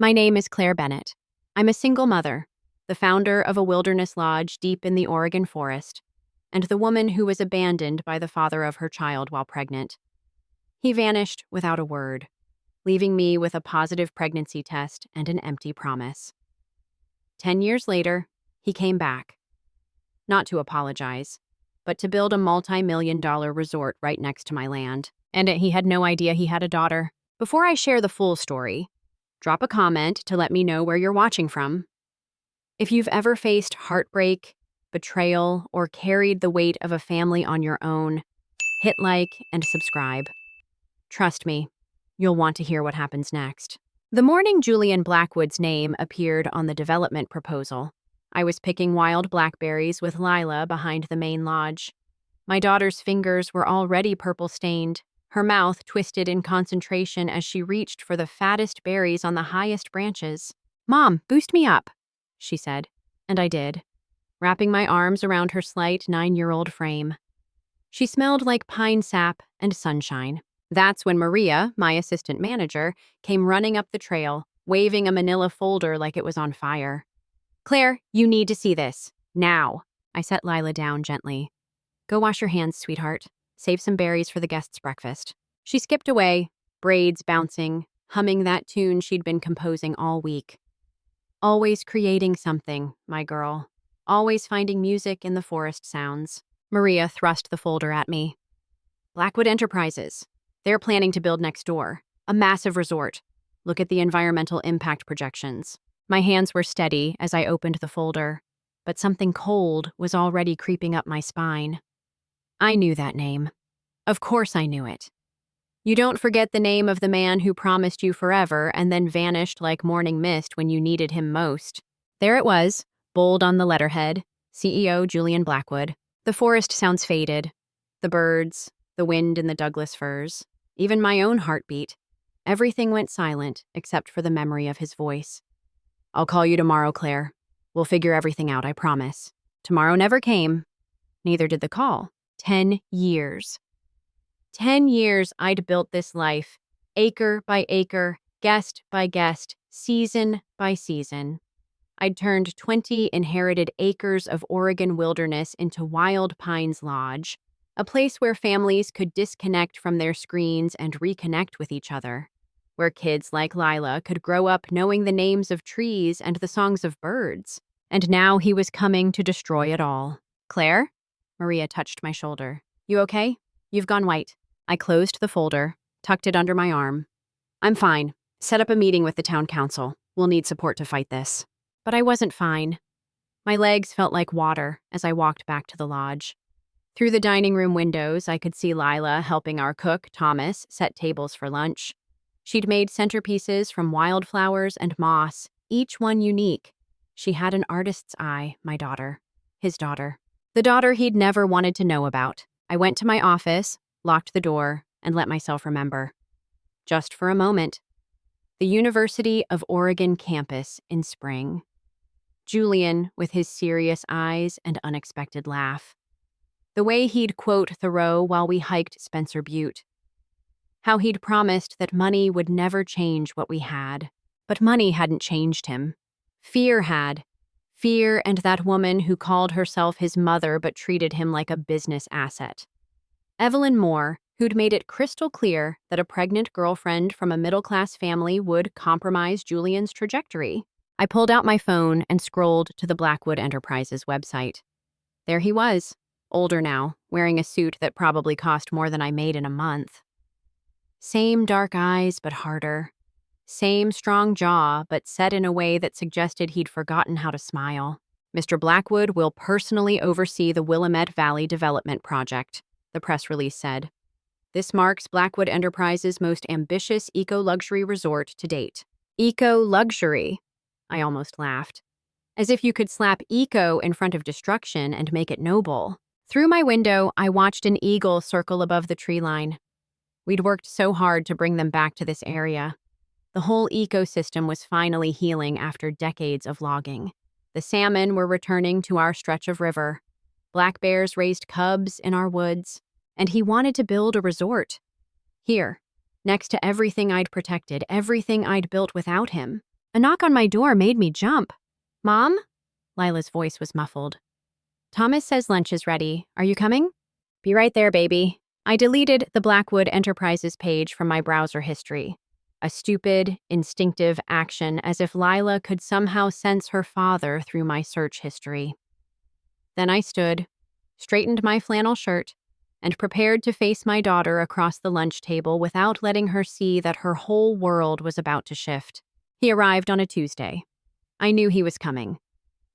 My name is Claire Bennett. I'm a single mother, the founder of a wilderness lodge deep in the Oregon forest, and the woman who was abandoned by the father of her child while pregnant. He vanished without a word, leaving me with a positive pregnancy test and an empty promise. 10 years later, he came back, not to apologize, but to build a multi-million-dollar resort right next to my land. And he had no idea he had a daughter. Before I share the full story, drop a comment to let me know where you're watching from. If you've ever faced heartbreak, betrayal, or carried the weight of a family on your own, hit like and subscribe. Trust me, you'll want to hear what happens next. The morning Julian Blackwood's name appeared on the development proposal, I was picking wild blackberries with Lila behind the main lodge. My daughter's fingers were already purple-stained, her mouth twisted in concentration as she reached for the fattest berries on the highest branches. "Mom, boost me up," she said, and I did, wrapping my arms around her slight 9-year-old frame. She smelled like pine sap and sunshine. That's when Maria, my assistant manager, came running up the trail, waving a manila folder like it was on fire. "Claire, you need to see this. Now." I set Lila down gently. "Go wash your hands, sweetheart. Save some berries for the guests' breakfast." She skipped away, braids bouncing, humming that tune she'd been composing all week. Always creating something, my girl. Always finding music in the forest sounds. Maria thrust the folder at me. "Blackwood Enterprises. They're planning to build next door. A massive resort. Look at the environmental impact projections." My hands were steady as I opened the folder, but something cold was already creeping up my spine. I knew that name. Of course I knew it. You don't forget the name of the man who promised you forever and then vanished like morning mist when you needed him most. There it was, bold on the letterhead, CEO Julian Blackwood. The forest sounds faded. The birds, the wind in the Douglas firs, even my own heartbeat. Everything went silent except for the memory of his voice. "I'll call you tomorrow, Claire. We'll figure everything out, I promise." Tomorrow never came. Neither did the call. 10 years. 10 years I'd built this life, acre by acre, guest by guest, season by season. I'd turned 20 inherited acres of Oregon wilderness into Wild Pines Lodge, a place where families could disconnect from their screens and reconnect with each other, where kids like Lila could grow up knowing the names of trees and the songs of birds. And now he was coming to destroy it all. "Claire?" Maria touched my shoulder. "You okay? You've gone white." I closed the folder, tucked it under my arm. "I'm fine. Set up a meeting with the town council. We'll need support to fight this." But I wasn't fine. My legs felt like water as I walked back to the lodge. Through the dining room windows, I could see Lila helping our cook, Thomas, set tables for lunch. She'd made centerpieces from wildflowers and moss, each one unique. She had an artist's eye, my daughter. His daughter. The daughter he'd never wanted to know about. I went to my office, locked the door, and let myself remember. Just for a moment. The University of Oregon campus in spring. Julian, with his serious eyes and unexpected laugh. The way he'd quote Thoreau while we hiked Spencer Butte. How he'd promised that money would never change what we had. But money hadn't changed him. Fear had. Fear and that woman who called herself his mother but treated him like a business asset. Evelyn Moore, who'd made it crystal clear that a pregnant girlfriend from a middle-class family would compromise Julian's trajectory. I pulled out my phone and scrolled to the Blackwood Enterprises website. There he was, older now, wearing a suit that probably cost more than I made in a month. Same dark eyes, but harder. Same strong jaw, but set in a way that suggested he'd forgotten how to smile. "Mr. Blackwood will personally oversee the Willamette Valley Development Project," the press release said. "This marks Blackwood Enterprises' most ambitious eco-luxury resort to date." Eco-luxury? I almost laughed. As if you could slap eco in front of destruction and make it noble. Through my window, I watched an eagle circle above the tree line. We'd worked so hard to bring them back to this area. The whole ecosystem was finally healing after decades of logging. The salmon were returning to our stretch of river. Black bears raised cubs in our woods. And he wanted to build a resort. Here, next to everything I'd protected, everything I'd built without him. A knock on my door made me jump. "Mom?" Lila's voice was muffled. "Thomas says lunch is ready. Are you coming?" "Be right there, baby." I deleted the Blackwood Enterprises page from my browser history. A stupid, instinctive action as if Lila could somehow sense her father through my search history. Then I stood, straightened my flannel shirt, and prepared to face my daughter across the lunch table without letting her see that her whole world was about to shift. He arrived on a Tuesday. I knew he was coming.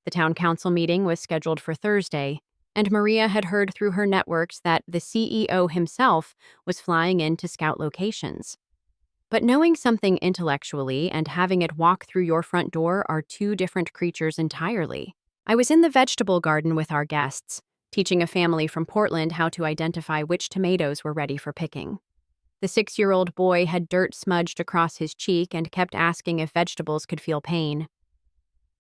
The town council meeting was scheduled for Thursday, and Maria had heard through her networks that the CEO himself was flying in to scout locations. But knowing something intellectually and having it walk through your front door are two different creatures entirely. I was in the vegetable garden with our guests, teaching a family from Portland how to identify which tomatoes were ready for picking. The 6-year-old boy had dirt smudged across his cheek and kept asking if vegetables could feel pain.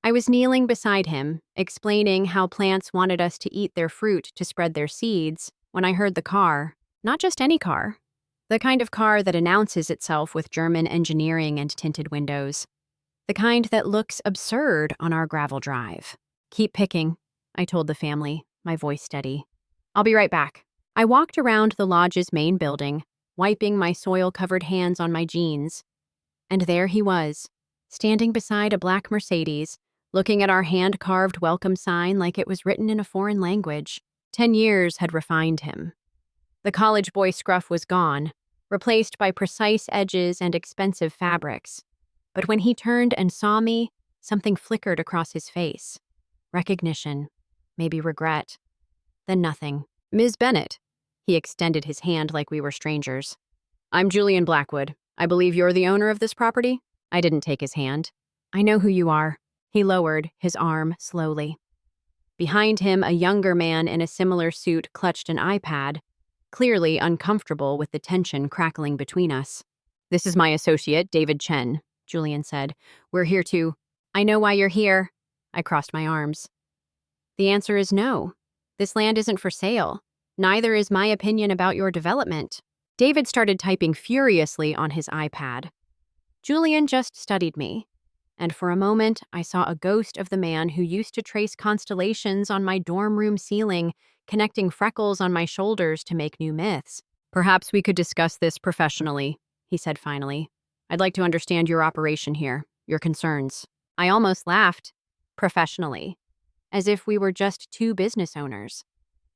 I was kneeling beside him, explaining how plants wanted us to eat their fruit to spread their seeds, when I heard the car. Not just any car. The kind of car that announces itself with German engineering and tinted windows. The kind that looks absurd on our gravel drive. "Keep picking," I told the family, my voice steady. "I'll be right back." I walked around the lodge's main building, wiping my soil-covered hands on my jeans. And there he was, standing beside a black Mercedes, looking at our hand-carved welcome sign like it was written in a foreign language. 10 years had refined him. The college boy scruff was gone, replaced by precise edges and expensive fabrics. But when he turned and saw me, something flickered across his face. Recognition, maybe regret, then nothing. "Ms. Bennett." He extended his hand like we were strangers. "I'm Julian Blackwood. I believe you're the owner of this property?" I didn't take his hand. "I know who you are." He lowered his arm slowly. Behind him, a younger man in a similar suit clutched an iPad, clearly uncomfortable with the tension crackling between us. "This is my associate, David Chen," Julian said. "We're here to—" "I know why you're here." I crossed my arms. "The answer is no. This land isn't for sale. Neither is my opinion about your development." David started typing furiously on his iPad. Julian just studied me. And for a moment, I saw a ghost of the man who used to trace constellations on my dorm room ceiling, connecting freckles on my shoulders to make new myths. "Perhaps we could discuss this professionally," he said finally. "I'd like to understand your operation here, your concerns." I almost laughed. Professionally. As if we were just two business owners.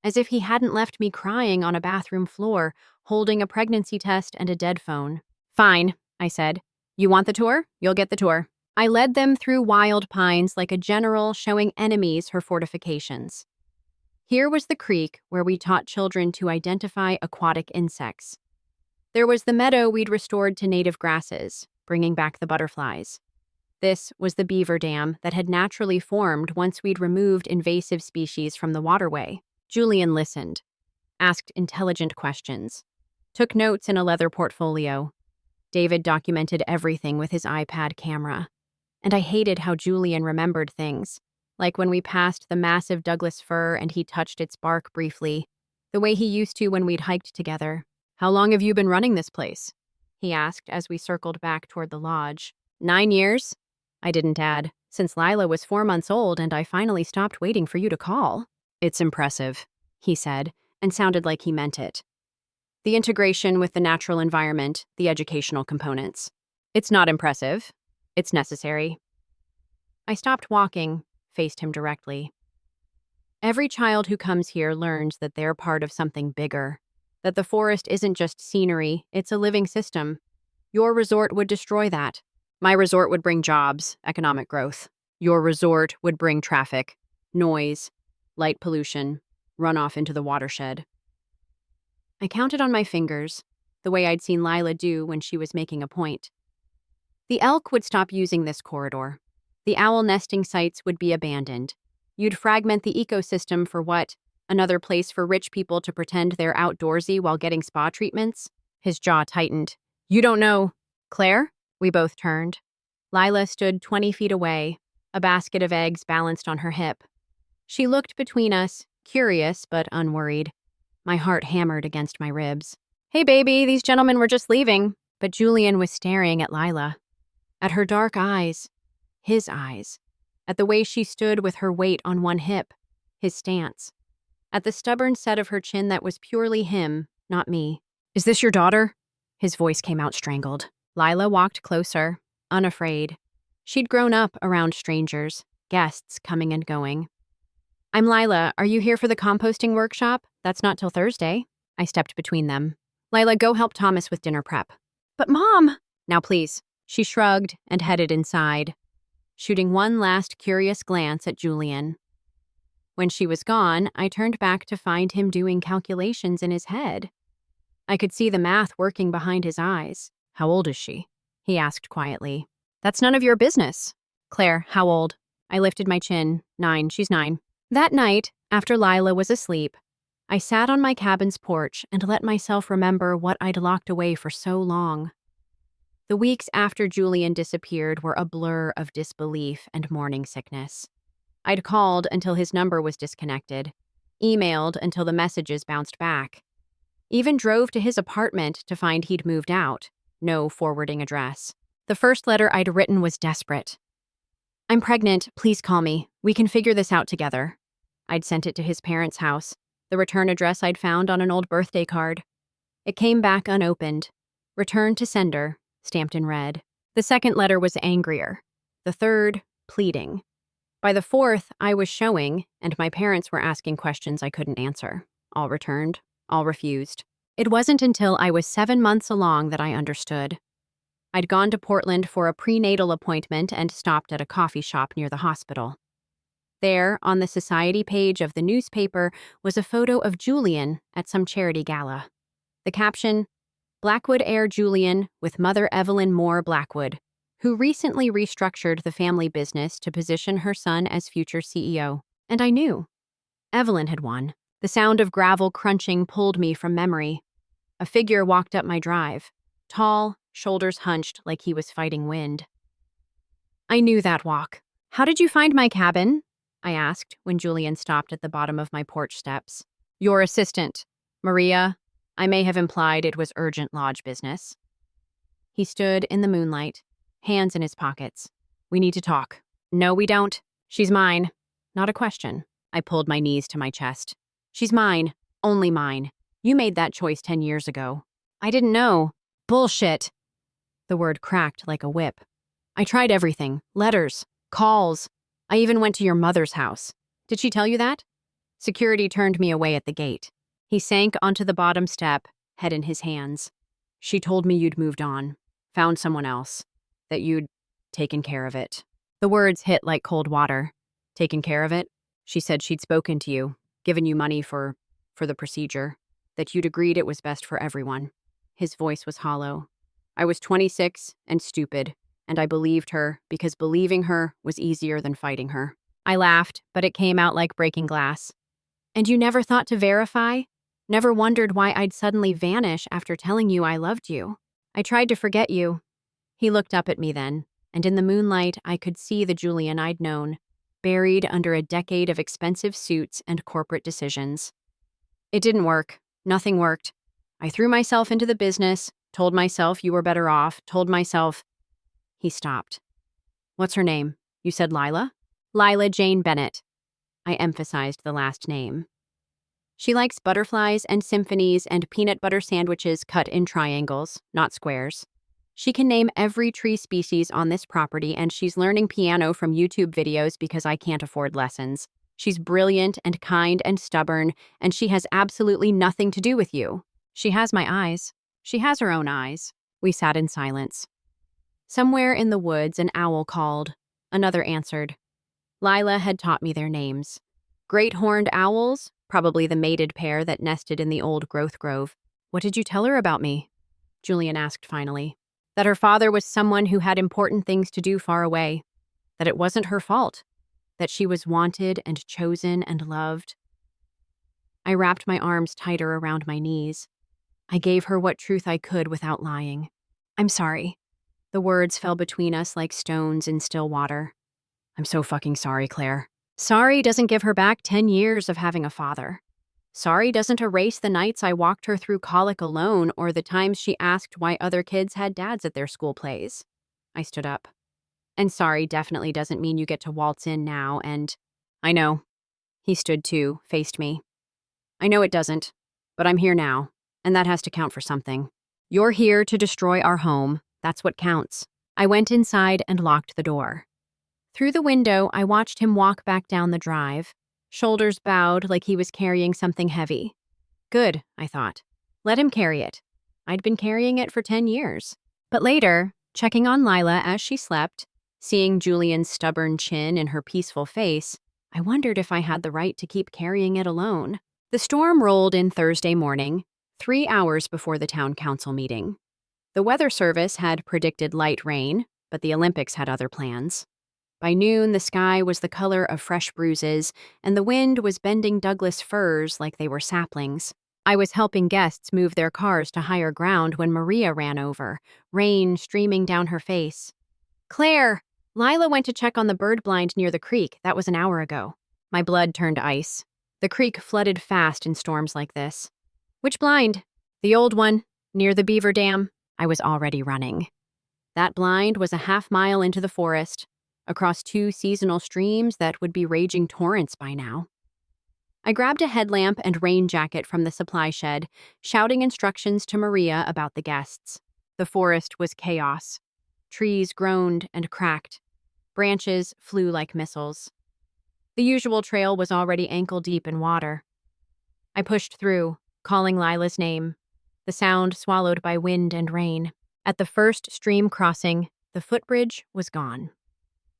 As if he hadn't left me crying on a bathroom floor, holding a pregnancy test and a dead phone. "Fine," I said. "You want the tour? You'll get the tour." I led them through wild pines like a general showing enemies her fortifications. Here was the creek where we taught children to identify aquatic insects. There was the meadow we'd restored to native grasses, bringing back the butterflies. This was the beaver dam that had naturally formed once we'd removed invasive species from the waterway. Julian listened, asked intelligent questions, took notes in a leather portfolio. David documented everything with his iPad camera. And I hated how Julian remembered things, like when we passed the massive Douglas fir and he touched its bark briefly, the way he used to when we'd hiked together. "How long have you been running this place?" he asked as we circled back toward the lodge. 9 years? I didn't add, since Lila was 4 months old and I finally stopped waiting for you to call. "It's impressive," he said, and sounded like he meant it. "The integration with the natural environment, the educational components. It's not impressive. It's necessary." I stopped walking, faced him directly. Every child who comes here learns that they're part of something bigger, that the forest isn't just scenery, it's a living system. Your resort would destroy that. My resort would bring jobs, economic growth. Your resort would bring traffic, noise, light pollution, runoff into the watershed. I counted on my fingers, the way I'd seen Lila do when she was making a point. The elk would stop using this corridor. The owl nesting sites would be abandoned. You'd fragment the ecosystem for what? Another place for rich people to pretend they're outdoorsy while getting spa treatments? His jaw tightened. "You don't know." "Claire?" We both turned. Lila stood 20 feet away, a basket of eggs balanced on her hip. She looked between us, curious but unworried. My heart hammered against my ribs. "Hey, baby, these gentlemen were just leaving." But Julian was staring at Lila. At her dark eyes, his eyes, at the way she stood with her weight on one hip, his stance, at the stubborn set of her chin that was purely him, not me. "Is this your daughter?" His voice came out strangled. Lila walked closer, unafraid. She'd grown up around strangers, guests coming and going. "I'm Lila. Are you here for the composting workshop? That's not till Thursday." I stepped between them. "Lila, go help Thomas with dinner prep." "But Mom!" "Now please." She shrugged and headed inside, shooting one last curious glance at Julian. When she was gone, I turned back to find him doing calculations in his head. I could see the math working behind his eyes. "How old is she?" he asked quietly. "That's none of your business." "Claire, how old?" I lifted my chin. 9, she's 9. That night, after Lila was asleep, I sat on my cabin's porch and let myself remember what I'd locked away for so long. The weeks after Julian disappeared were a blur of disbelief and morning sickness. I'd called until his number was disconnected, emailed until the messages bounced back, even drove to his apartment to find he'd moved out, no forwarding address. The first letter I'd written was desperate. "I'm pregnant, please call me. We can figure this out together." I'd sent it to his parents' house, the return address I'd found on an old birthday card. It came back unopened. "Return to sender," stamped in red. The second letter was angrier. The third, pleading. By the fourth, I was showing, and my parents were asking questions I couldn't answer. All returned, all refused. It wasn't until I was 7 months along that I understood. I'd gone to Portland for a prenatal appointment and stopped at a coffee shop near the hospital. There, on the society page of the newspaper, was a photo of Julian at some charity gala. The caption, "Blackwood heir Julian with mother Evelyn Moore Blackwood, who recently restructured the family business to position her son as future CEO." And I knew. Evelyn had won. The sound of gravel crunching pulled me from memory. A figure walked up my drive, tall, shoulders hunched like he was fighting wind. I knew that walk. "How did you find my cabin?" I asked when Julian stopped at the bottom of my porch steps. "Your assistant, Maria." I may have implied it was urgent lodge business. He stood in the moonlight, hands in his pockets. "We need to talk." "No, we don't. She's mine." Not a question. I pulled my knees to my chest. "She's mine. Only mine. You made that choice 10 years ago." "I didn't know." "Bullshit." The word cracked like a whip. "I tried everything. Letters. Calls. I even went to your mother's house. Did she tell you that?" Security turned me away at the gate. He sank onto the bottom step, head in his hands. "She told me you'd moved on, found someone else, that you'd taken care of it." The words hit like cold water. "Taken care of it?" "She said she'd spoken to you, given you money for the procedure, that you'd agreed it was best for everyone." His voice was hollow. "I was 26 and stupid, and I believed her because believing her was easier than fighting her." I laughed, but it came out like breaking glass. "And you never thought to verify? Never wondered why I'd suddenly vanish after telling you I loved you?" "I tried to forget you." He looked up at me then, and in the moonlight I could see the Julian I'd known, buried under a decade of expensive suits and corporate decisions. "It didn't work. Nothing worked. I threw myself into the business, told myself you were better off, told myself—" He stopped. "What's her name? You said Lila?" "Lila Jane Bennett." I emphasized the last name. "She likes butterflies and symphonies and peanut butter sandwiches cut in triangles, not squares. She can name every tree species on this property, and she's learning piano from YouTube videos because I can't afford lessons. She's brilliant and kind and stubborn, and she has absolutely nothing to do with you. She has my eyes. She has her own eyes." We sat in silence. Somewhere in the woods, an owl called. Another answered. Lila had taught me their names. Great horned owls, probably the mated pair that nested in the old growth grove. "What did you tell her about me?" Julian asked finally. "That her father was someone who had important things to do far away. That it wasn't her fault. That she was wanted and chosen and loved." I wrapped my arms tighter around my knees. I gave her what truth I could without lying. "I'm sorry." The words fell between us like stones in still water. "I'm so fucking sorry, Claire." Sorry doesn't give her back 10 years of having a father. Sorry doesn't erase the nights I walked her through colic alone or the times she asked why other kids had dads at their school plays. I stood up. And sorry definitely doesn't mean you get to waltz in now and… I know. He stood too, faced me. I know it doesn't, but I'm here now, and that has to count for something. You're here to destroy our home. That's what counts. I went inside and locked the door. Through the window, I watched him walk back down the drive, shoulders bowed like he was carrying something heavy. Good, I thought. Let him carry it. I'd been carrying it for 10 years. But later, checking on Lila as she slept, seeing Julian's stubborn chin in her peaceful face, I wondered if I had the right to keep carrying it alone. The storm rolled in Thursday morning, 3 hours before the town council meeting. The weather service had predicted light rain, but the Olympics had other plans. By noon, the sky was the color of fresh bruises, and the wind was bending Douglas firs like they were saplings. I was helping guests move their cars to higher ground when Maria ran over, rain streaming down her face. Claire! Lila went to check on the bird blind near the creek. That was an hour ago. My blood turned ice. The creek flooded fast in storms like this. Which blind? The old one, near the beaver dam. I was already running. That blind was a half-mile into the forest, across 2 seasonal streams that would be raging torrents by now. I grabbed a headlamp and rain jacket from the supply shed, shouting instructions to Maria about the guests. The forest was chaos. Trees groaned and cracked. Branches flew like missiles. The usual trail was already ankle-deep in water. I pushed through, calling Lila's name, the sound swallowed by wind and rain. At the first stream crossing, the footbridge was gone.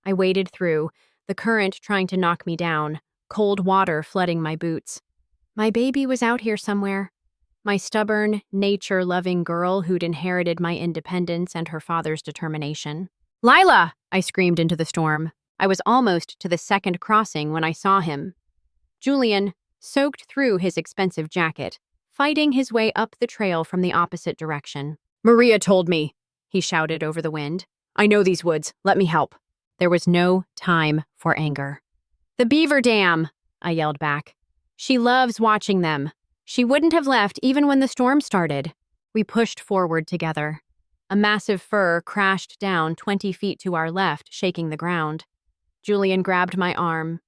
I waded through, the current trying to knock me down, cold water flooding my boots. My baby was out here somewhere. My stubborn, nature-loving girl who'd inherited my independence and her father's determination. Lila! I screamed into the storm. I was almost to the second crossing when I saw him. Julian, soaked through his expensive jacket, fighting his way up the trail from the opposite direction. Maria told me, he shouted over the wind. I know these woods. Let me help. There was no time for anger. The beaver dam, I yelled back. She loves watching them. She wouldn't have left even when the storm started. We pushed forward together. A massive fir crashed down 20 feet to our left, shaking the ground. Julian grabbed my arm,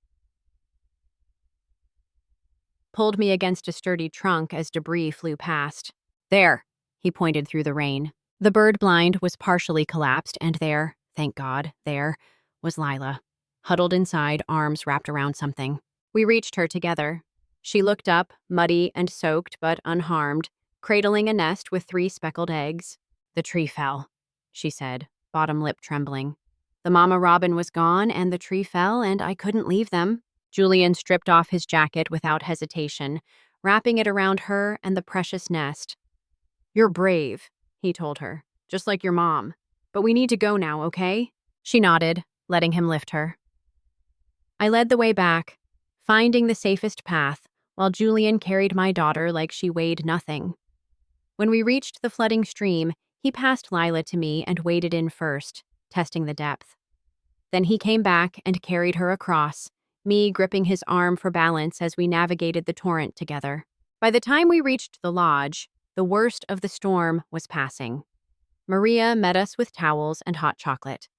pulled me against a sturdy trunk as debris flew past. There, he pointed through the rain. The bird blind was partially collapsed, and there, thank God, there was Lila, huddled inside, arms wrapped around something. We reached her together. She looked up, muddy and soaked but unharmed, cradling a nest with 3 speckled eggs. The tree fell, she said, bottom lip trembling. The mama robin was gone, and the tree fell, and I couldn't leave them. Julian stripped off his jacket without hesitation, wrapping it around her and the precious nest. You're brave, he told her, just like your mom. But we need to go now, okay? She nodded, letting him lift her. I led the way back, finding the safest path, while Julian carried my daughter like she weighed nothing. When we reached the flooding stream, he passed Lila to me and waded in first, testing the depth. Then he came back and carried her across, me gripping his arm for balance as we navigated the torrent together. By the time we reached the lodge, the worst of the storm was passing. Maria met us with towels and hot chocolate.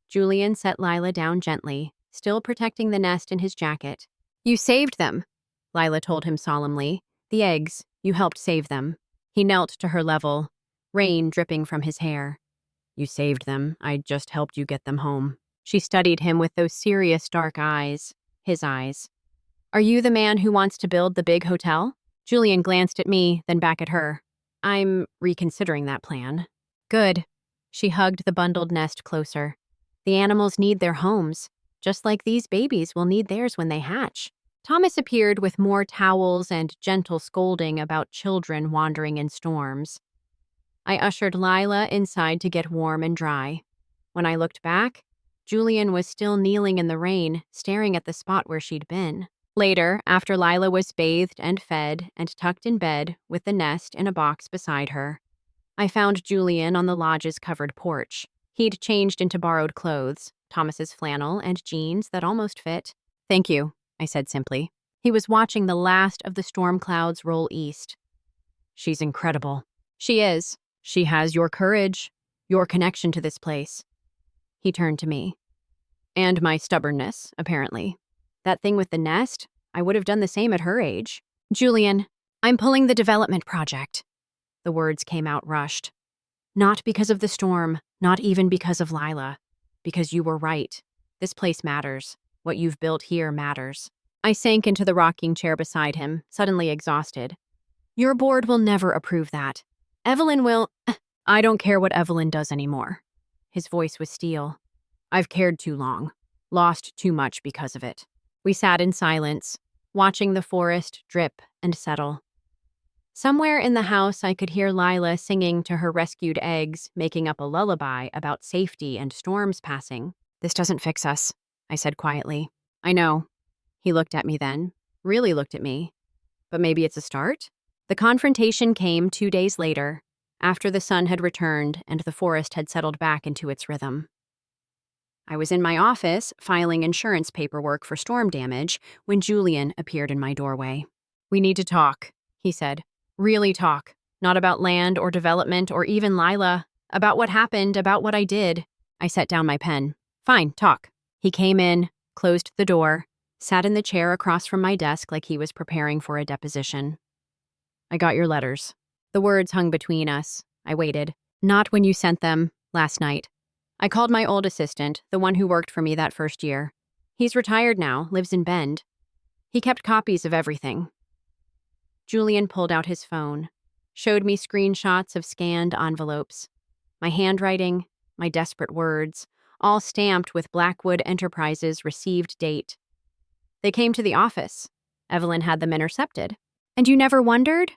Julian set Lila down gently, still protecting the nest in his jacket. You saved them, Lila told him solemnly. The eggs, you helped save them. He knelt to her level, rain dripping from his hair. You saved them. I just helped you get them home. She studied him with those serious dark eyes, his eyes. Are you the man who wants to build the big hotel? Julian glanced at me, then back at her. I'm reconsidering that plan. Good. She hugged the bundled nest closer. The animals need their homes, just like these babies will need theirs when they hatch. Thomas appeared with more towels and gentle scolding about children wandering in storms. I ushered Lila inside to get warm and dry. When I looked back, Julian was still kneeling in the rain, staring at the spot where she'd been. Later, after Lila was bathed and fed and tucked in bed with the nest in a box beside her, I found Julian on the lodge's covered porch. He'd changed into borrowed clothes, Thomas's flannel and jeans that almost fit. Thank you, I said simply. He was watching the last of the storm clouds roll east. She's incredible. She is. She has your courage, your connection to this place. He turned to me. And my stubbornness, apparently. That thing with the nest, I would have done the same at her age. Julian, I'm pulling the development project. The words came out rushed. Not because of the storm, not even because of Lila. Because you were right. This place matters. What you've built here matters. I sank into the rocking chair beside him, suddenly exhausted. Your board will never approve that. Evelyn will. I don't care what Evelyn does anymore. His voice was steel. I've cared too long. Lost too much because of it. We sat in silence, watching the forest drip and settle. Somewhere in the house, I could hear Lila singing to her rescued eggs, making up a lullaby about safety and storms passing. This doesn't fix us, I said quietly. I know. He looked at me then, really looked at me. But maybe it's a start? The confrontation came 2 days later, after the sun had returned and the forest had settled back into its rhythm. I was in my office, filing insurance paperwork for storm damage, when Julian appeared in my doorway. We need to talk, he said. Really talk. Not about land or development or even Lila. About what happened, about what I did. I set down my pen. Fine, talk. He came in, closed the door, sat in the chair across from my desk like he was preparing for a deposition. I got your letters. The words hung between us. I waited. Not when you sent them, last night. I called my old assistant, the one who worked for me that first year. He's retired now, lives in Bend. He kept copies of everything. Julian pulled out his phone, showed me screenshots of scanned envelopes. My handwriting, my desperate words, all stamped with Blackwood Enterprises received date. They came to the office. Evelyn had them intercepted. And you never wondered?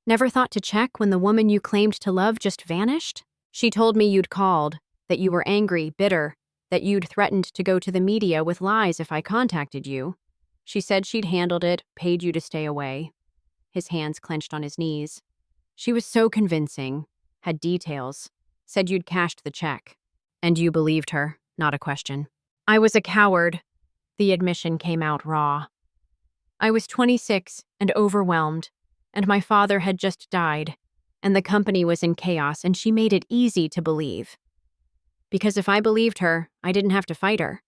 Never thought to check when the woman you claimed to love just vanished? She told me you'd called, that you were angry, bitter, that you'd threatened to go to the media with lies if I contacted you. She said she'd handled it, paid you to stay away. His hands clenched on his knees. She was so convincing, had details, said you'd cashed the check. And you believed her, not a question. I was a coward. The admission came out raw. I was 26 and overwhelmed, and my father had just died, and the company was in chaos, and she made it easy to believe. Because if I believed her, I didn't have to fight her.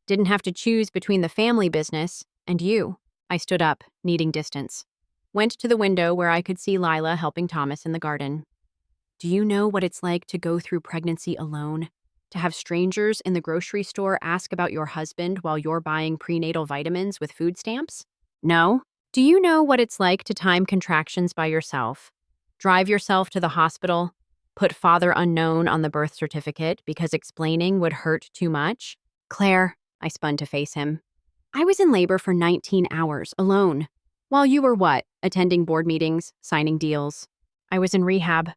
Didn't have to choose between the family business and you. I stood up, needing distance. Went to the window where I could see Lila helping Thomas in the garden. Do you know what it's like to go through pregnancy alone? To have strangers in the grocery store ask about your husband while you're buying prenatal vitamins with food stamps? No? Do you know what it's like to time contractions by yourself? Drive yourself to the hospital? Put father unknown on the birth certificate because explaining would hurt too much? Claire, I spun to face him. I was in labor for 19 hours, alone. While you were what? Attending board meetings, signing deals. I was in rehab.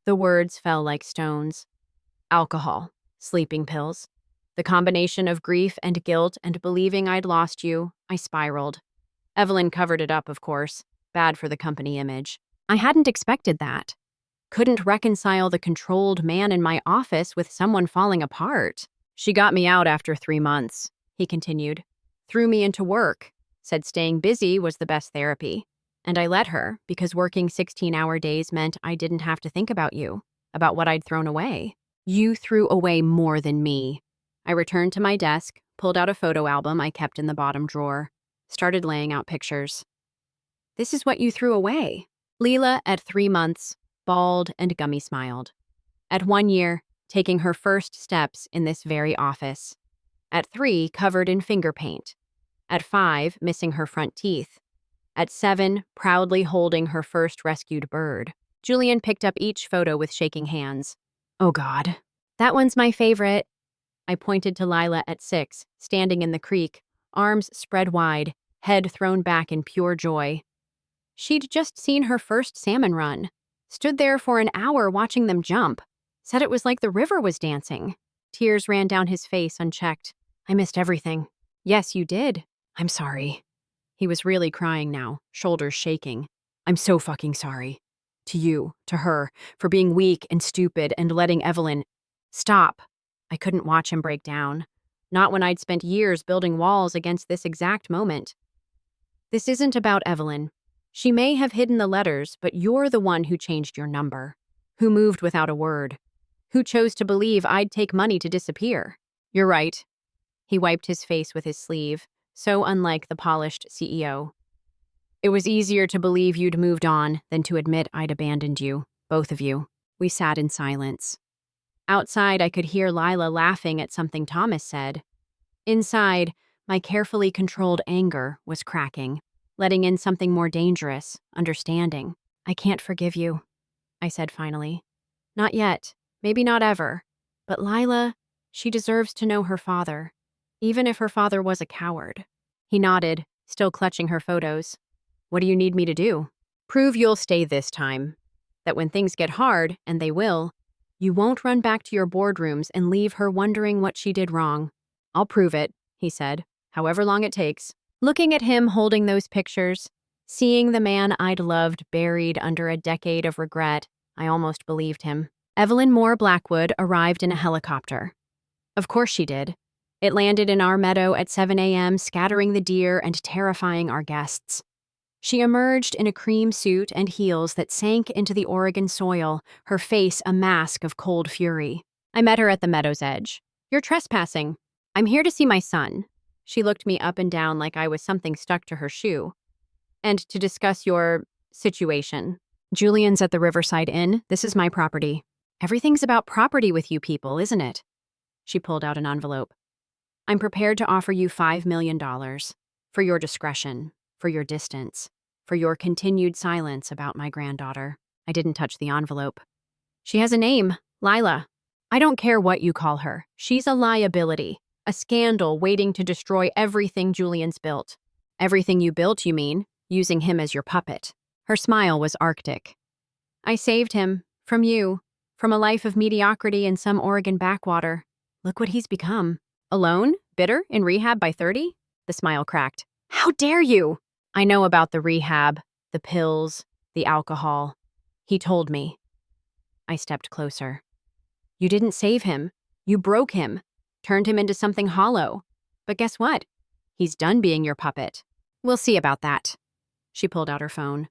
The words fell like stones. Alcohol, sleeping pills. The combination of grief and guilt and believing I'd lost you, I spiraled. Evelyn covered it up, of course. Bad for the company image. I hadn't expected that. Couldn't reconcile the controlled man in my office with someone falling apart. She got me out after 3 months, he continued. Threw me into work. Said staying busy was the best therapy. And I let her, because working 16-hour days meant I didn't have to think about you, about what I'd thrown away. You threw away more than me. I returned to my desk, pulled out a photo album I kept in the bottom drawer, started laying out pictures. This is what you threw away. Leela at 3 months, bald and gummy-smiled. At 1 year, taking her first steps in this very office. At 3, covered in finger paint. At 5, missing her front teeth. At 7, proudly holding her first rescued bird. Julian picked up each photo with shaking hands. Oh God, that one's my favorite. I pointed to Lila at 6, standing in the creek, arms spread wide, head thrown back in pure joy. She'd just seen her first salmon run. Stood there for an hour watching them jump. Said it was like the river was dancing. Tears ran down his face unchecked. I missed everything. Yes, you did. I'm sorry. He was really crying now, shoulders shaking. I'm so fucking sorry. To you, to her, for being weak and stupid and letting Evelyn... Stop. I couldn't watch him break down. Not when I'd spent years building walls against this exact moment. This isn't about Evelyn. She may have hidden the letters, but you're the one who changed your number. Who moved without a word. Who chose to believe I'd take money to disappear. You're right. He wiped his face with his sleeve, so unlike the polished CEO. It was easier to believe you'd moved on than to admit I'd abandoned you, both of you. We sat in silence. Outside, I could hear Lila laughing at something Thomas said. Inside, my carefully controlled anger was cracking, letting in something more dangerous, understanding. I can't forgive you, I said finally. Not yet, maybe not ever. But Lila, she deserves to know her father, even if her father was a coward. He nodded, still clutching her photos. What do you need me to do? Prove you'll stay this time. That when things get hard, and they will, you won't run back to your boardrooms and leave her wondering what she did wrong. I'll prove it, he said, however long it takes. Looking at him holding those pictures, seeing the man I'd loved buried under a decade of regret, I almost believed him. Evelyn Moore Blackwood arrived in a helicopter. Of course she did. It landed in our meadow at 7 a.m., scattering the deer and terrifying our guests. She emerged in a cream suit and heels that sank into the Oregon soil, her face a mask of cold fury. I met her at the meadow's edge. You're trespassing. I'm here to see my son. She looked me up and down like I was something stuck to her shoe. And to discuss your situation. Julian's at the Riverside Inn. This is my property. Everything's about property with you people, isn't it? She pulled out an envelope. I'm prepared to offer you $5 million for your discretion, for your distance, for your continued silence about my granddaughter. I didn't touch the envelope. She has a name, Lila. I don't care what you call her. She's a liability, a scandal waiting to destroy everything Julian's built. Everything you built, you mean, using him as your puppet. Her smile was arctic. I saved him, from you, from a life of mediocrity in some Oregon backwater. Look what he's become. Alone? Bitter? In rehab by 30? The smile cracked. How dare you? I know about the rehab, the pills, the alcohol. He told me. I stepped closer. You didn't save him. You broke him, turned him into something hollow. But guess what? He's done being your puppet. We'll see about that. She pulled out her phone.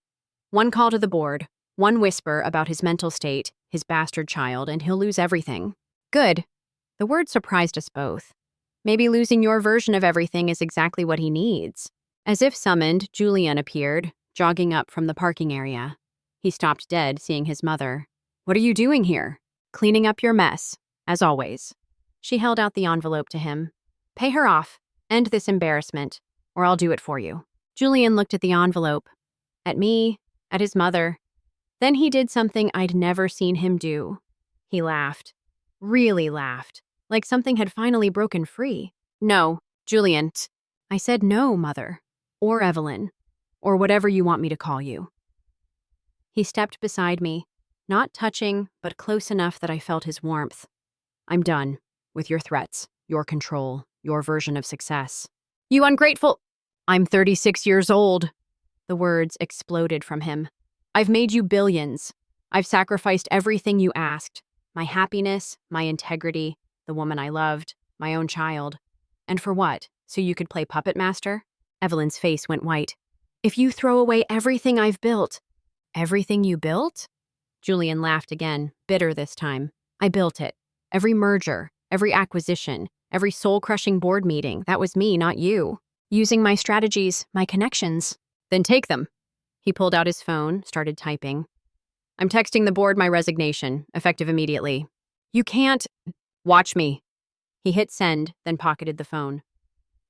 One call to the board, one whisper about his mental state, his bastard child, and he'll lose everything. Good. The word surprised us both. Maybe losing your version of everything is exactly what he needs. As if summoned, Julian appeared, jogging up from the parking area. He stopped dead, seeing his mother. What are you doing here? Cleaning up your mess, as always. She held out the envelope to him. Pay her off. End this embarrassment, or I'll do it for you. Julian looked at the envelope. At me, at his mother. Then he did something I'd never seen him do. He laughed. Really laughed. Like something had finally broken free. No, Julian. I said no, Mother. Or Evelyn. Or whatever you want me to call you. He stepped beside me, not touching, but close enough that I felt his warmth. I'm done with your threats, your control, your version of success. You ungrateful! I'm 36 years old. The words exploded from him. I've made you billions. I've sacrificed everything you asked. My happiness, my integrity, the woman I loved, my own child. And for what? So you could play puppet master? Evelyn's face went white. If you throw away everything I've built. Everything you built? Julian laughed again, bitter this time. I built it. Every merger, every acquisition, every soul-crushing board meeting, that was me, not you. Using my strategies, my connections. Then take them. He pulled out his phone, started typing. I'm texting the board my resignation, effective immediately. You can't. Watch me. He hit send, then pocketed the phone.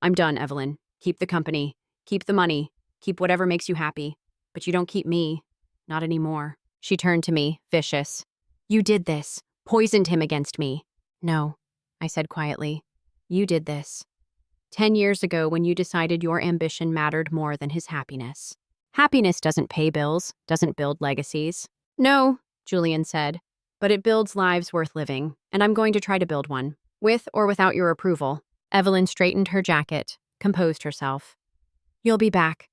I'm done, Evelyn. Keep the company. Keep the money. Keep whatever makes you happy. But you don't keep me. Not anymore. She turned to me, vicious. You did this. Poisoned him against me. No, I said quietly. You did this. 10 years ago when you decided your ambition mattered more than his happiness. Happiness doesn't pay bills, doesn't build legacies. No, Julian said, but it builds lives worth living, and I'm going to try to build one. With or without your approval. Evelyn straightened her jacket, composed herself. You'll be back.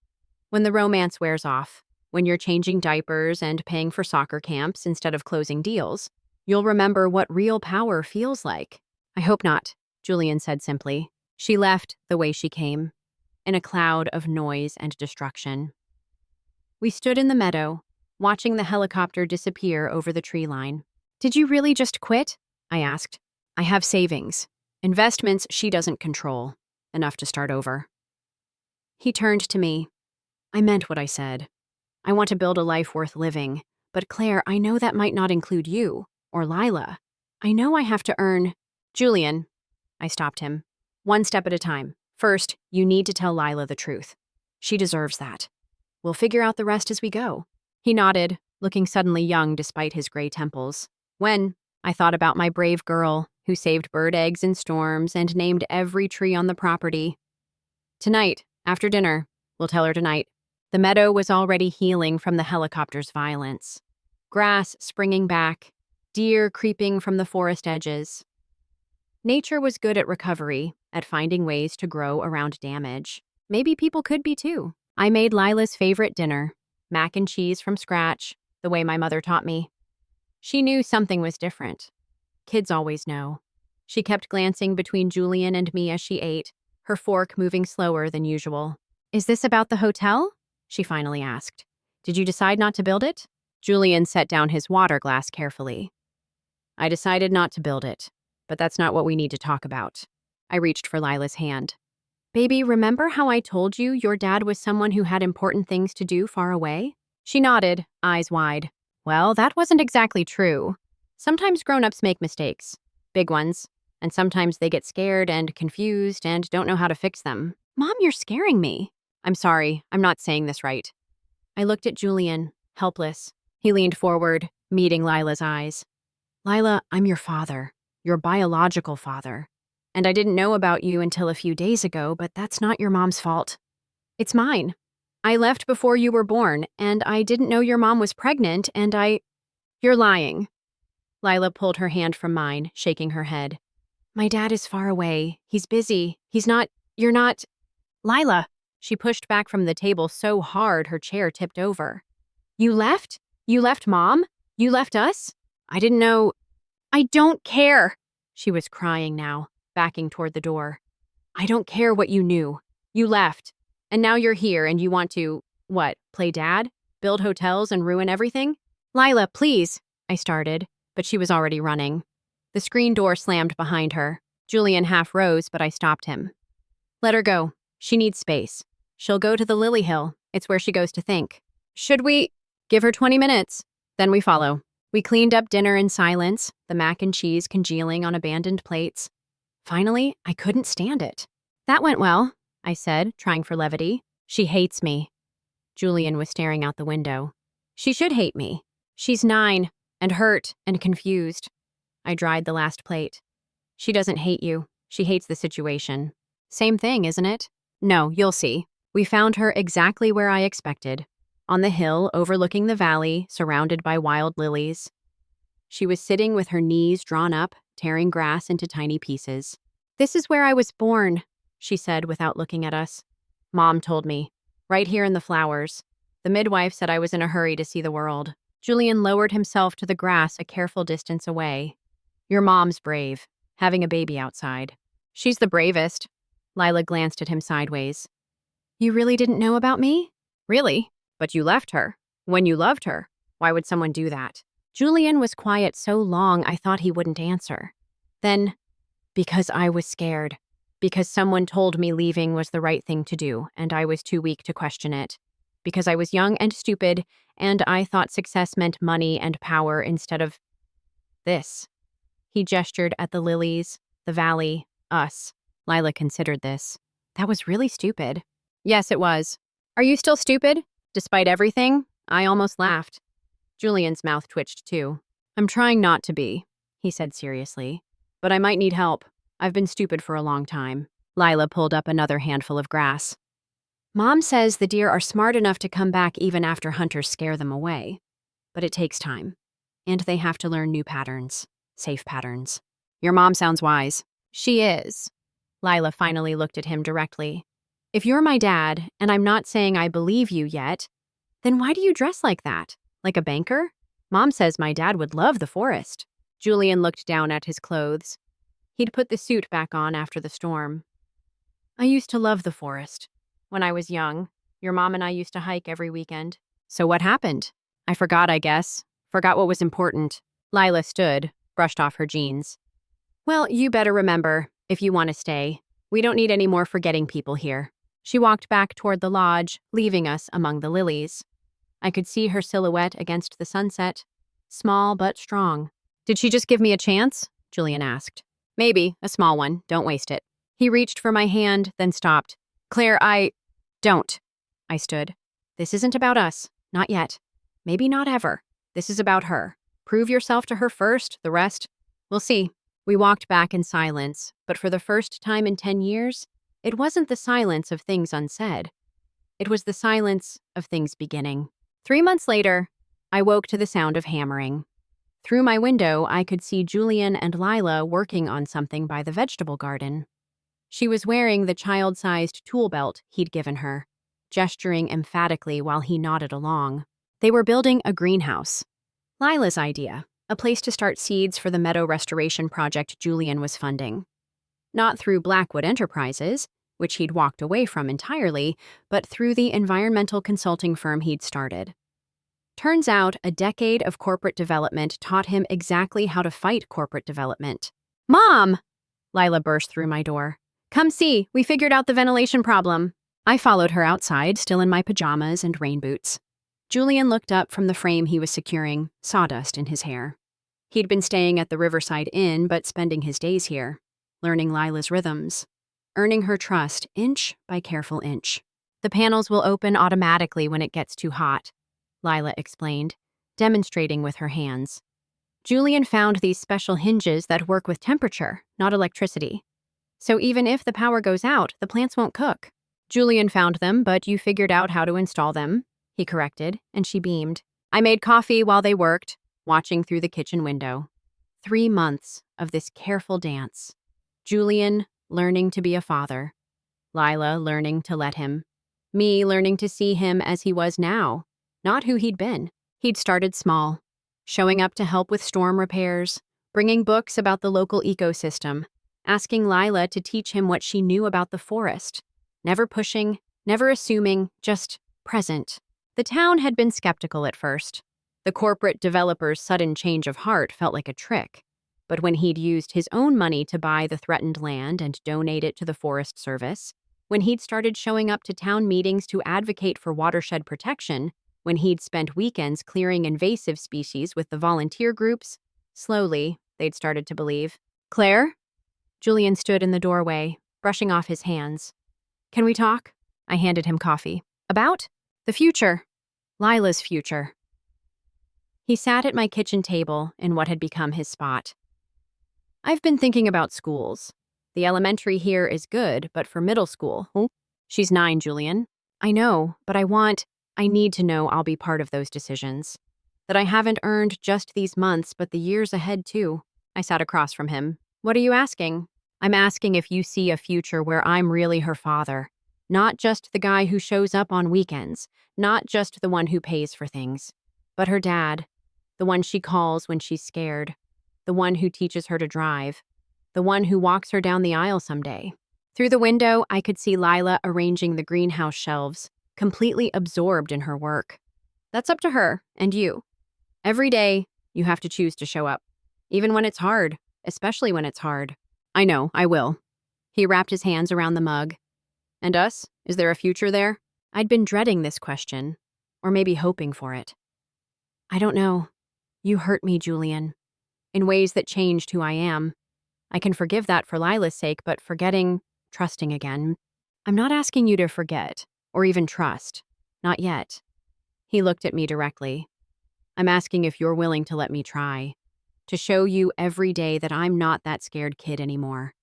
When the romance wears off, when you're changing diapers and paying for soccer camps instead of closing deals, you'll remember what real power feels like. I hope not, Julian said simply. She left the way she came, in a cloud of noise and destruction. We stood in the meadow, watching the helicopter disappear over the tree line. Did you really just quit? I asked. I have savings. Investments she doesn't control, enough to start over. He turned to me. I meant what I said. I want to build a life worth living. But Claire, I know that might not include you, or Lila. I know I have to earn— Julian, I stopped him. One step at a time. First, you need to tell Lila the truth. She deserves that. We'll figure out the rest as we go. He nodded, looking suddenly young despite his gray temples. When I thought about my brave girl who saved bird eggs in storms and named every tree on the property. Tonight, after dinner, we'll tell her tonight. The meadow was already healing from the helicopter's violence. Grass springing back, deer creeping from the forest edges. Nature was good at recovery, at finding ways to grow around damage. Maybe people could be too. I made Lila's favorite dinner, mac and cheese from scratch, the way my mother taught me. She knew something was different. Kids always know. She kept glancing between Julian and me as she ate, her fork moving slower than usual. Is this about the hotel? She finally asked. Did you decide not to build it? Julian set down his water glass carefully. I decided not to build it, but that's not what we need to talk about. I reached for Lila's hand. Baby, remember how I told you your dad was someone who had important things to do far away? She nodded, eyes wide. Well, that wasn't exactly true. Sometimes grown-ups make mistakes, big ones, and sometimes they get scared and confused and don't know how to fix them. Mom, you're scaring me. I'm sorry, I'm not saying this right. I looked at Julian, helpless. He leaned forward, meeting Lila's eyes. Lila, I'm your father, your biological father. And I didn't know about you until a few days ago, but that's not your mom's fault. It's mine. I left before you were born, and I didn't know your mom was pregnant, and You're lying. Lila pulled her hand from mine, shaking her head. My dad is far away. He's busy. You're not. Lila. She pushed back from the table so hard her chair tipped over. You left? You left Mom? You left us? I didn't know. I don't care. She was crying now, backing toward the door. I don't care what you knew. You left. And now you're here and you want to, what, play dad? Build hotels and ruin everything? Lila, please, I started, but she was already running. The screen door slammed behind her. Julian half rose, but I stopped him. Let her go. She needs space. She'll go to the Lily Hill. It's where she goes to think. Should we? Give her 20 minutes. Then we follow. We cleaned up dinner in silence, the mac and cheese congealing on abandoned plates. Finally, I couldn't stand it. That went well, I said, trying for levity. She hates me. Julian was staring out the window. She should hate me. She's 9, and hurt, and confused. I dried the last plate. She doesn't hate you. She hates the situation. Same thing, isn't it? No, you'll see. We found her exactly where I expected, on the hill overlooking the valley, surrounded by wild lilies. She was sitting with her knees drawn up, tearing grass into tiny pieces. This is where I was born, she said without looking at us. Mom told me. Right here in the flowers. The midwife said I was in a hurry to see the world. Julian lowered himself to the grass a careful distance away. Your mom's brave, having a baby outside. She's the bravest. Lila glanced at him sideways. You really didn't know about me? Really? But you left her. When you loved her. Why would someone do that? Julian was quiet so long I thought he wouldn't answer. Then, because I was scared. Because someone told me leaving was the right thing to do, and I was too weak to question it. Because I was young and stupid, and I thought success meant money and power instead of this. He gestured at the lilies, the valley, us. Lila considered this. That was really stupid. Yes, it was. Are you still stupid? Despite everything? I almost laughed. Julian's mouth twitched too. I'm trying not to be, he said seriously. But I might need help. I've been stupid for a long time. Lila pulled up another handful of grass. Mom says the deer are smart enough to come back even after hunters scare them away. But it takes time. And they have to learn new patterns. Safe patterns. Your mom sounds wise. She is. Lila finally looked at him directly. If you're my dad, and I'm not saying I believe you yet, then why do you dress like that? Like a banker? Mom says my dad would love the forest. Julian looked down at his clothes. He'd put the suit back on after the storm. I used to love the forest. When I was young, your mom and I used to hike every weekend. So what happened? I forgot, I guess. Forgot what was important. Lila stood, brushed off her jeans. Well, you better remember, If you want to stay, we don't need any more forgetting people here. She walked back toward the lodge, leaving us among the lilies. I could see her silhouette against the sunset, small but strong. Did she just give me a chance? Julian asked. Maybe, a small one. Don't waste it. He reached for my hand, then stopped. Claire, Don't. I stood. This isn't about us. Not yet. Maybe not ever. This is about her. Prove yourself to her first, the rest. We'll see. We walked back in silence, but for the first time in 10 years, it wasn't the silence of things unsaid. It was the silence of things beginning. 3 months later, I woke to the sound of hammering. Through my window, I could see Julian and Lila working on something by the vegetable garden. She was wearing the child-sized tool belt he'd given her, gesturing emphatically while he nodded along. They were building a greenhouse. Lila's idea, a place to start seeds for the meadow restoration project Julian was funding. Not through Blackwood Enterprises, which he'd walked away from entirely, but through the environmental consulting firm he'd started. Turns out, a decade of corporate development taught him exactly how to fight corporate development. Mom! Lila burst through my door. Come see, we figured out the ventilation problem. I followed her outside, still in my pajamas and rain boots. Julian looked up from the frame he was securing, sawdust in his hair. He'd been staying at the Riverside Inn, but spending his days here, learning Lila's rhythms, earning her trust inch by careful inch. The panels will open automatically when it gets too hot, Lila explained, demonstrating with her hands. Julian found these special hinges that work with temperature, not electricity. So even if the power goes out, the plants won't cook. Julian found them, but you figured out how to install them, he corrected, and she beamed. I made coffee while they worked, watching through the kitchen window. 3 months of this careful dance. Julian learning to be a father. Lila learning to let him. Me learning to see him as he was now, not who he'd been. He'd started small, showing up to help with storm repairs, bringing books about the local ecosystem, asking Lila to teach him what she knew about the forest. Never pushing, never assuming, just present. The town had been skeptical at first. The corporate developer's sudden change of heart felt like a trick. But when he'd used his own money to buy the threatened land and donate it to the Forest Service, when he'd started showing up to town meetings to advocate for watershed protection, when he'd spent weekends clearing invasive species with the volunteer groups, slowly, they'd started to believe. Claire? Julian stood in the doorway, brushing off his hands. Can we talk? I handed him coffee. About? The future. Lila's future. He sat at my kitchen table in what had become his spot. I've been thinking about schools. The elementary here is good, but for middle school. She's 9, Julian. I know, but I need to know I'll be part of those decisions. That I haven't earned just these months, but the years ahead too. I sat across from him. What are you asking? I'm asking if you see a future where I'm really her father. Not just the guy who shows up on weekends, not just the one who pays for things, but her dad, the one she calls when she's scared, the one who teaches her to drive, the one who walks her down the aisle someday. Through the window, I could see Lila arranging the greenhouse shelves, completely absorbed in her work. That's up to her, and you. Every day, you have to choose to show up, even when it's hard, especially when it's hard. I know, I will. He wrapped his hands around the mug. And us? Is there a future there? I'd been dreading this question, or maybe hoping for it. I don't know. You hurt me, Julian, in ways that changed who I am. I can forgive that for Lila's sake, but forgetting, trusting again. I'm not asking you to forget, or even trust. Not yet. He looked at me directly. I'm asking if you're willing to let me try. To show you every day that I'm not that scared kid anymore.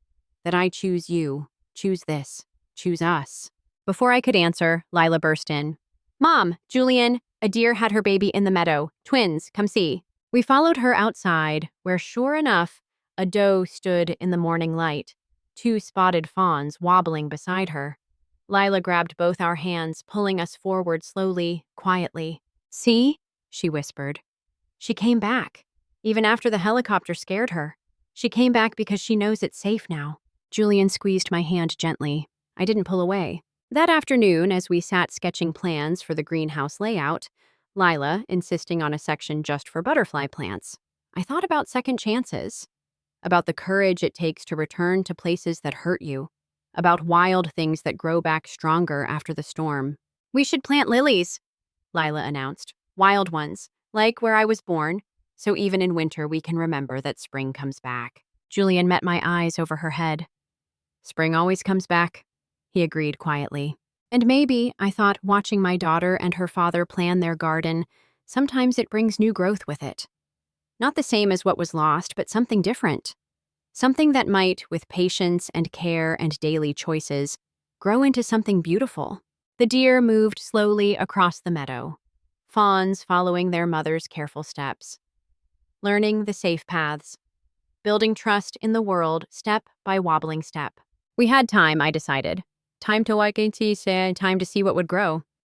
That I choose you, choose this, choose us. Before I could answer, Lila burst in. Mom, Julian, a deer had her baby in the meadow. Twins, come see. We followed her outside, where sure enough, a doe stood in the morning light, 2 spotted fawns wobbling beside her. Lila grabbed both our hands, pulling us forward slowly, quietly. See? She whispered. She came back. Even after the helicopter scared her. She came back because she knows it's safe now. Julian squeezed my hand gently. I didn't pull away. That afternoon, as we sat sketching plans for the greenhouse layout, Lila insisting on a section just for butterfly plants, I thought about second chances. about the courage it takes to return to places that hurt you, about wild things that grow back stronger after the storm. We should plant lilies, Lila announced. Wild ones, like where I was born, so even in winter we can remember that spring comes back. Julian met my eyes over her head. Spring always comes back, he agreed quietly. And maybe, I thought, watching my daughter and her father plan their garden, sometimes it brings new growth with it. Not the same as what was lost, but something different. Something that might, with patience and care and daily choices, grow into something beautiful. The deer moved slowly across the meadow, fawns following their mother's careful steps, learning the safe paths, building trust in the world step by wobbling step. We had time, I decided. Time to walk and see, time to see what would grow.